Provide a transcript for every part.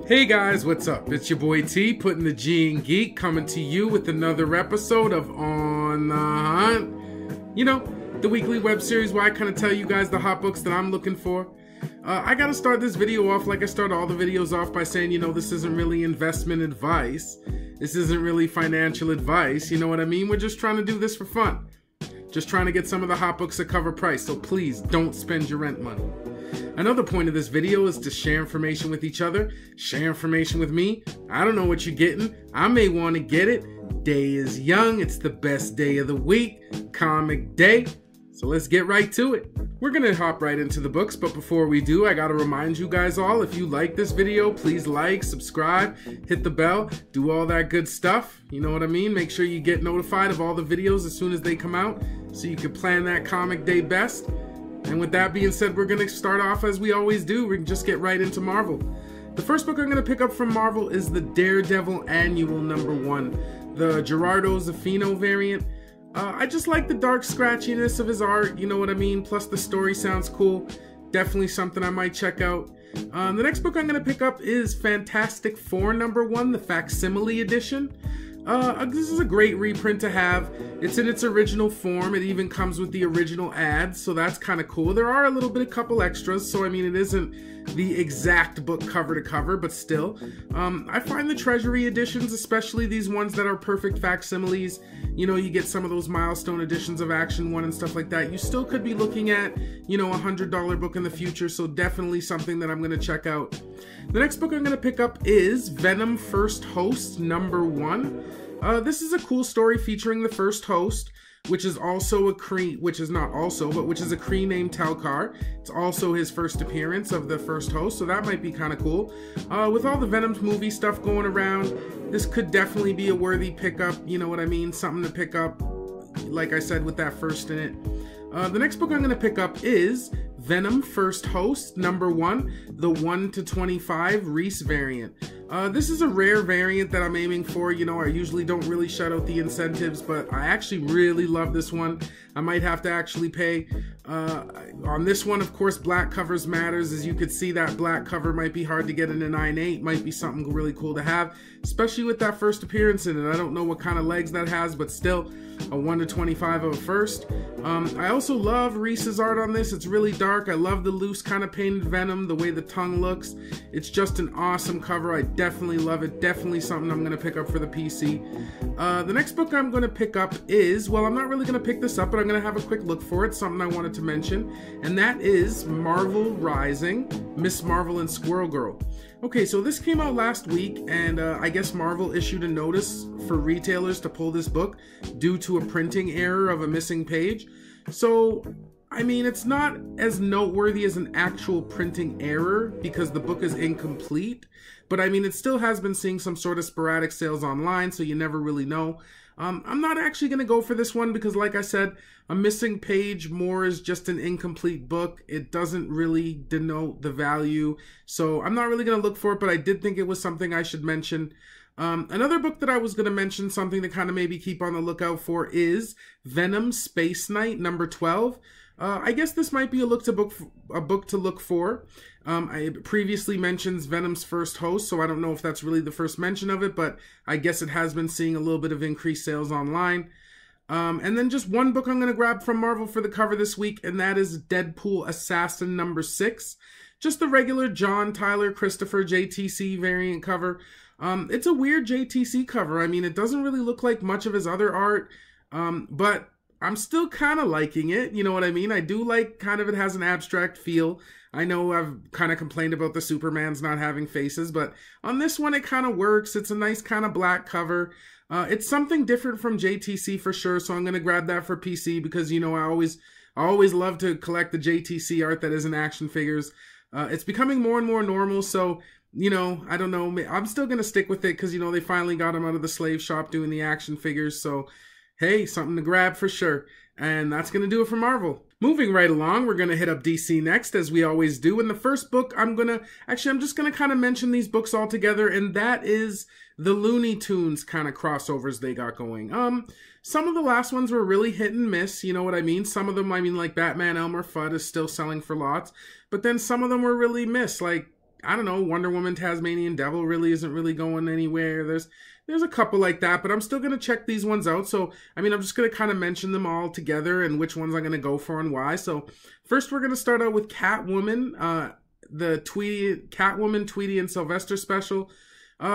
Hey guys, what's up? It's your boy T, putting the G in Geek, coming to you with another episode of On the Hunt. You know, the weekly web series where I kind of tell you guys the hot books that I'm looking for. I gotta start this video off like I start all the videos off by saying, you know, this isn't really investment advice. This isn't really financial advice, you know what I mean? We're just trying to do this for fun. Just trying to get some of the hot books at cover price, so please don't spend your rent money. Another point of this video is to share information with each other, share information with me. I don't know what you're getting. I may want to get it. Day is young. It's the best day of the week. Comic day. So let's get right to it. We're going to hop right into the books, but before we do, I got to remind you guys all, if you like this video, please like, subscribe, hit the bell, do all that good stuff. You know what I mean? Make sure you get notified of all the videos as soon as they come out so you can plan that comic day best. And with that being said, we're going to start off as we always do. We can just get right into Marvel. The first book I'm going to pick up from Marvel is the Daredevil Annual #1, the Gerardo Zaffino variant. I just like the dark scratchiness of his art, you know what I mean? Plus the story sounds cool. Definitely something I might check out. The next book I'm going to pick up is Fantastic Four #1, the Facsimile Edition. This is a great reprint to have. It's in its original form. It even comes with the original ads, so that's kind of cool. There are a couple extras, so I mean, it isn't the exact book cover to cover, but still. I find the Treasury editions, especially these ones that are perfect facsimiles, you know, you get some of those milestone editions of Action 1 and stuff like that. You still could be looking at, you know, a $100 book in the future, so definitely something that I'm going to check out. The next book I'm going to pick up is Venom First Host #1. This is a cool story featuring the first host, which is also a Kree, which is a Kree named Tel-Kar. It's also his first appearance of the first host, so that might be kind of cool. With all the Venom movie stuff going around, this could definitely be a worthy pickup, you know what I mean? Something to pick up, like I said, with that first in it. The next book I'm going to pick up is Venom First Host #1, the 1/25 Reese variant. This is a rare variant that I'm aiming for. You know, I usually don't really shout out the incentives, but I actually really love this one. I might have to actually pay. On this one, of course, black covers matters. As you could see, that black cover might be hard to get in a 9/8. Might be something really cool to have, especially with that first appearance in it. I don't know what kind of legs that has, but still, a 1/25 of a first. I also love Reese's art on this. It's really dark. I love the loose kind of painted Venom, the way the tongue looks. It's just an awesome cover. I definitely love it. Definitely something I'm going to pick up for the PC. The next book I'm going to pick up is, well, I'm not really going to pick this up, but I'm going to have a quick look for it. Something I wanted to mention, and that is Marvel Rising, Miss Marvel and Squirrel Girl. Okay, so this came out last week, and I guess Marvel issued a notice for retailers to pull this book due to a printing error of a missing page. So, I mean, it's not as noteworthy as an actual printing error because the book is incomplete, but I mean, it still has been seeing some sort of sporadic sales online, so you never really know. I'm not actually going to go for this one because, like I said, a missing page more is just an incomplete book. It doesn't really denote the value, so I'm not really going to look for it, but I did think it was something I should mention. Another book that I was going to mention, something to kind of maybe keep on the lookout for, is Venom Space Knight #12. I guess this might be a book to look for. I previously mentioned Venom's first host, so I don't know if that's really the first mention of it, but I guess it has been seeing a little bit of increased sales online. And then just one book I'm going to grab from Marvel for the cover this week, and that is Deadpool Assassin #6. Just the regular John Tyler Christopher JTC variant cover. It's a weird JTC cover. I mean, it doesn't really look like much of his other art, but I'm still kind of liking it, you know what I mean? I do like kind of it has an abstract feel. I know I've kind of complained about the Supermans not having faces, but on this one it kind of works. It's a nice kind of black cover. It's something different from JTC for sure, so I'm going to grab that for PC because, you know, I always love to collect the JTC art that isn't action figures. It's becoming more and more normal, so, you know, I don't know. I'm still going to stick with it because, you know, they finally got him out of the slave shop doing the action figures, so hey, something to grab for sure. And that's going to do it for Marvel. Moving right along, we're going to hit up DC next, as we always do. In the first book, I'm just going to kind of mention these books all together, and that is the Looney Tunes kind of crossovers they got going. Some of the last ones were really hit and miss, you know what I mean? Some of them, like Batman Elmer Fudd is still selling for lots, but then some of them were really missed, like, I don't know, Wonder Woman Tasmanian Devil really isn't really going anywhere. There's a couple like that, but I'm still going to check these ones out. So, I'm just going to kind of mention them all together and which ones I'm going to go for and why. So, first we're going to start out with Catwoman, the Catwoman, Tweety, and Sylvester special.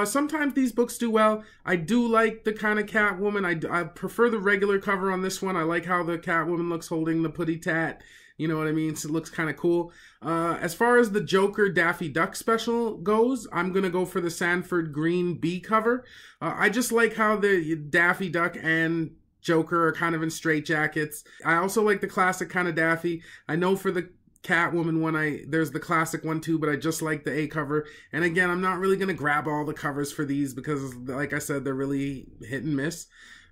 Sometimes these books do well. I do like the kind of Catwoman. I prefer the regular cover on this one. I like how the Catwoman looks holding the putty tat. You know what I mean? So it looks kind of cool. As far as the Joker Daffy Duck special goes, I'm going to go for the Sanford Green B cover. I just like how the Daffy Duck and Joker are kind of in straitjackets. I also like the classic kind of Daffy. I know for the Catwoman one, there's the classic one too, but I just like the A cover. And again, I'm not really going to grab all the covers for these because, like I said, they're really hit and miss.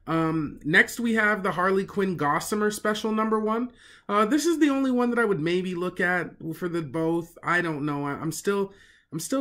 Next we have the Harley Quinn Gossamer special #1. This is the only one that I would maybe look at for the both. I don't know. I'm still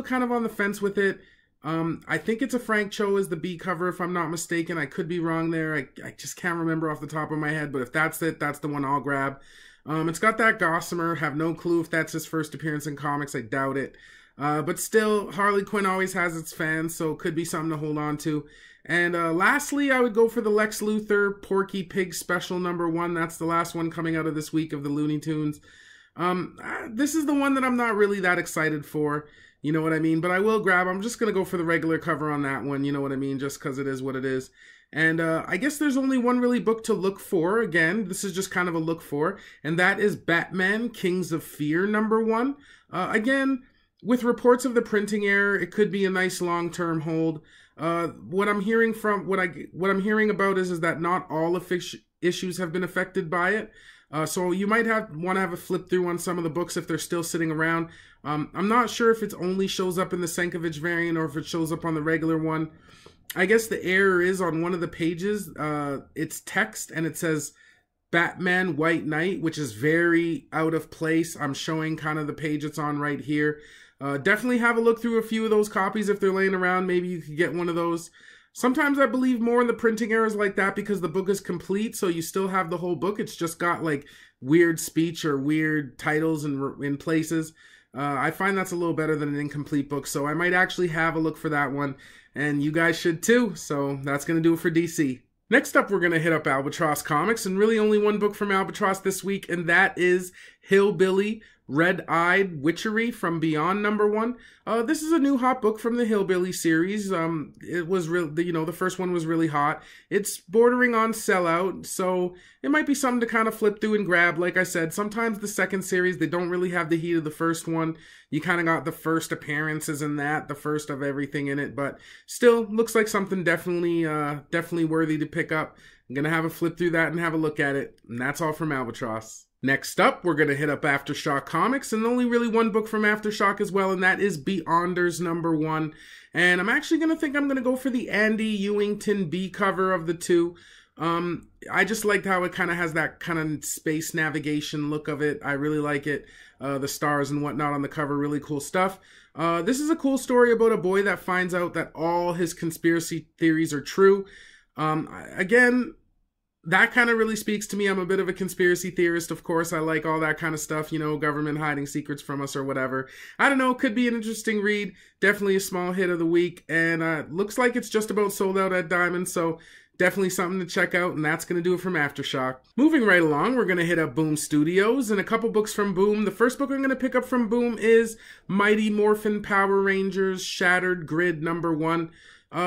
kind of on the fence with it. I think it's a Frank Cho as the B cover, if I'm not mistaken. I could be wrong there. I just can't remember off the top of my head, but if that's it, that's the one I'll grab. It's got that Gossamer. Have no clue if that's his first appearance in comics. I doubt it. But still, Harley Quinn always has its fans, so it could be something to hold on to. And lastly, I would go for the Lex Luthor Porky Pig special #1. That's the last one coming out of this week of the Looney Tunes. This is the one that I'm not really that excited for. You know what I mean? But I will grab. I'm just going to go for the regular cover on that one. You know what I mean? Just because it is what it is. And I guess there's only one really book to look for. Again, this is just kind of a look for. And that is Batman Kings of Fear #1. Again, with reports of the printing error, it could be a nice long-term hold. What I'm hearing about is that not all issues have been affected by it. So you might want to have a flip through on some of the books if they're still sitting around. I'm not sure if it only shows up in the Sienkiewicz variant or if it shows up on the regular one. I guess the error is on one of the pages. It's text and it says Batman White Knight, which is very out of place. I'm showing kind of the page it's on right here. Definitely have a look through a few of those copies if they're laying around. Maybe you could get one of those. Sometimes I believe more in the printing errors like that because the book is complete, so you still have the whole book. It's just got like weird speech or weird titles in places. I find that's a little better than an incomplete book, so I might actually have a look for that one, and you guys should too. So that's going to do it for DC. Next up, we're going to hit up Albatross Comics, and really only one book from Albatross this week, and that is Hillbilly Red-Eyed Witchery from Beyond #1. This is a new hot book from the Hillbilly series. It was the first one was really hot. It's bordering on sellout, so it might be something to kind of flip through and grab. Like I said, sometimes the second series, they don't really have the heat of the first one. You kind of got the first appearances in that, the first of everything in it, but still looks like something definitely worthy to pick up. I'm going to have a flip through that and have a look at it, and that's all from Albatross. Next up, we're going to hit up Aftershock Comics, and only really one book from Aftershock as well, and that is Beyonders #1. And I'm actually going to go for the Andy Ewington B cover of the two. I just liked how it kind of has that kind of space navigation look of it. I really like it. The stars and whatnot on the cover, really cool stuff. This is a cool story about a boy that finds out that all his conspiracy theories are true. Again, that kind of really speaks to me. I'm a bit of a conspiracy theorist, of course. I like all that kind of stuff, government hiding secrets from us or whatever. I don't know, could be an interesting read. Definitely a small hit of the week, and looks like it's just about sold out at Diamond, so definitely something to check out, and that's going to do it from Aftershock. Moving right along, we're going to hit up Boom Studios, and a couple books from Boom. The first book I'm going to pick up from Boom is Mighty Morphin Power Rangers Shattered Grid #1.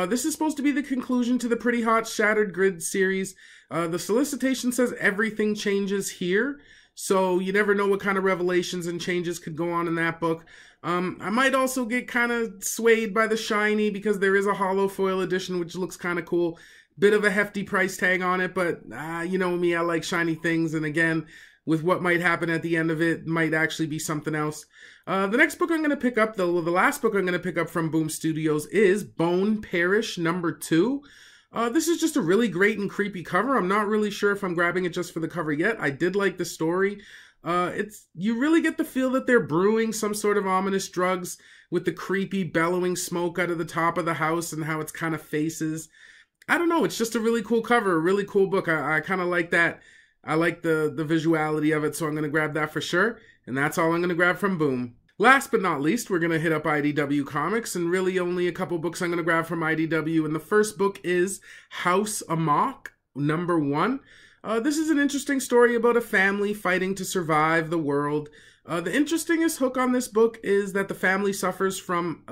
This is supposed to be the conclusion to the pretty hot Shattered Grid series. The solicitation says everything changes here, so you never know what kind of revelations and changes could go on in that book. I might also get kind of swayed by the shiny because there is a hollow foil edition which looks kind of cool. Bit of a hefty price tag on it, but you know me, I like shiny things, and again, with what might happen at the end of it, might actually be something else. The next book I'm going to pick up, the last book I'm going to pick up from Boom Studios is Bone Parish #2. This is just a really great and creepy cover. I'm not really sure if I'm grabbing it just for the cover yet. I did like the story. You really get the feel that they're brewing some sort of ominous drugs with the creepy bellowing smoke out of the top of the house and how it's kind of faces. I don't know. It's just a really cool cover, a really cool book. I kind of like that. I like the visuality of it, so I'm going to grab that for sure. And that's all I'm going to grab from Boom. Last but not least, we're going to hit up IDW Comics, and really only a couple books I'm going to grab from IDW. And the first book is House Amok, #1. This is an interesting story about a family fighting to survive the world. The interestingest hook on this book is that the family suffers from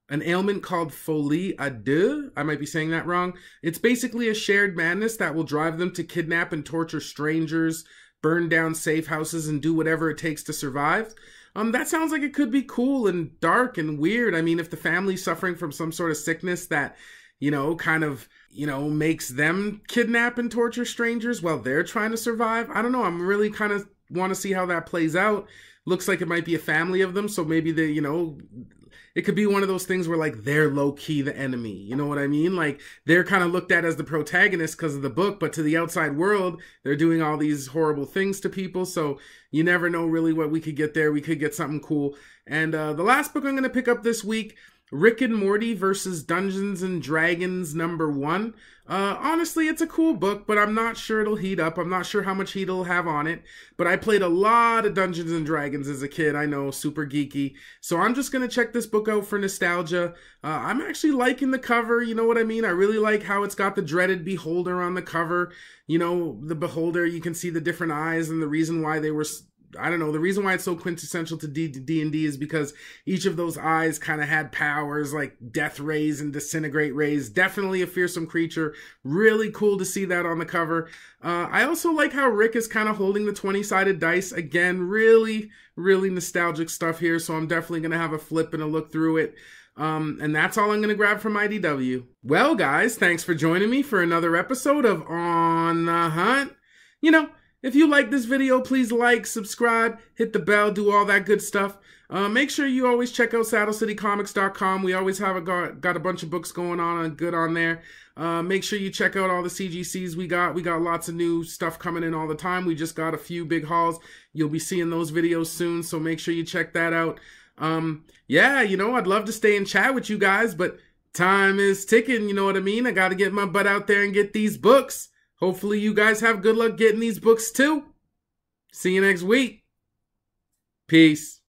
an ailment called folie à deux. I might be saying that wrong. It's basically a shared madness that will drive them to kidnap and torture strangers, burn down safe houses, and do whatever it takes to survive. That sounds like it could be cool and dark and weird. I mean, if the family's suffering from some sort of sickness that, kind of, makes them kidnap and torture strangers while they're trying to survive. I don't know. I'm really kind of want to see how that plays out. Looks like it might be a family of them. So maybe they, it could be one of those things where like they're low key the enemy. You know what I mean? Like they're kind of looked at as the protagonist because of the book, but to the outside world, they're doing all these horrible things to people. So you never know really what we could get there. We could get something cool. And the last book I'm going to pick up this week, Rick and Morty versus Dungeons and Dragons #1. Honestly, it's a cool book, but I'm not sure it'll heat up. I'm not sure how much heat it'll have on it. But I played a lot of Dungeons and Dragons as a kid. I know, super geeky. So I'm just going to check this book out for nostalgia. I'm actually liking the cover. You know what I mean? I really like how it's got the dreaded beholder on the cover. The beholder, you can see the different eyes and the reason why they were... I don't know, the reason why it's so quintessential to D&D is because each of those eyes kind of had powers like death rays and disintegrate rays. Definitely a fearsome creature. Really cool to see that on the cover. I also like how Rick is kind of holding the 20-sided dice. Again, really, really nostalgic stuff here, so I'm definitely going to have a flip and a look through it. And that's all I'm going to grab from IDW. Well, guys, thanks for joining me for another episode of On the Hunt. If you like this video, please like, subscribe, hit the bell, do all that good stuff. Make sure you always check out SaddleCityComics.com. We always have got a bunch of books going on good on there. Make sure you check out all the CGCs we got. We got lots of new stuff coming in all the time. We just got a few big hauls. You'll be seeing those videos soon, so make sure you check that out. Yeah, I'd love to stay and chat with you guys, but time is ticking, you know what I mean? I got to get my butt out there and get these books. Hopefully you guys have good luck getting these books too. See you next week. Peace.